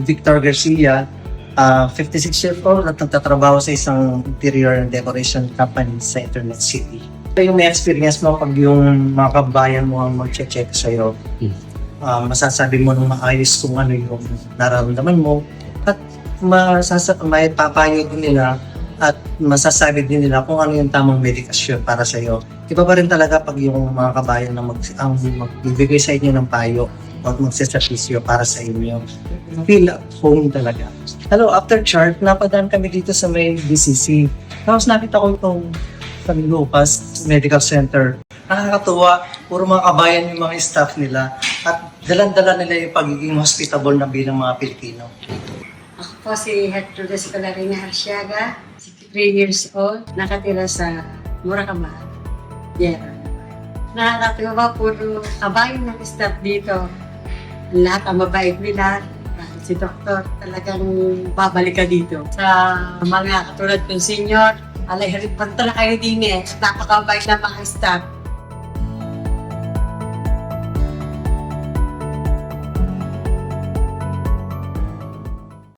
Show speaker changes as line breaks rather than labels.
Victor Garcia, 56 years old at nagtatrabaho sa isang interior and decoration company sa Internet City. Ito yung may experience mo pag yung mga kabayan mo ang mag-check sa'yo. Masasabi mo nung maayos kung ano yung nararamdaman mo at may papayo din nila at masasabi din nila kung ano yung tamang medikasyon para sa'yo. Iba pa rin talaga pag yung mga kabayan ang magbibigay sa inyo ng payo o magsasasisyo para sa inyo. Feel at home talaga. Hello, after chart, napadaan kami dito sa may BCC. Tapos nakita ko itong San Lucas Medical Center. Nakakatuwa, puro mga kabayan yung mga staff nila at dalan-dala nila yung pagiging hospitable na bilang mga Pilipino.
Ako po si Gertrude Colarina Arsiaga, 63 years old, nakatira sa Muracama. Yeah. Nakakatuwa puro kabayan ng staff dito. Lahat ang mabait nila. Si Doktor talagang babalik ka dito. Sa mga katulad ng senior, alay, talaga kayo din eh. Napakabait na mga staff.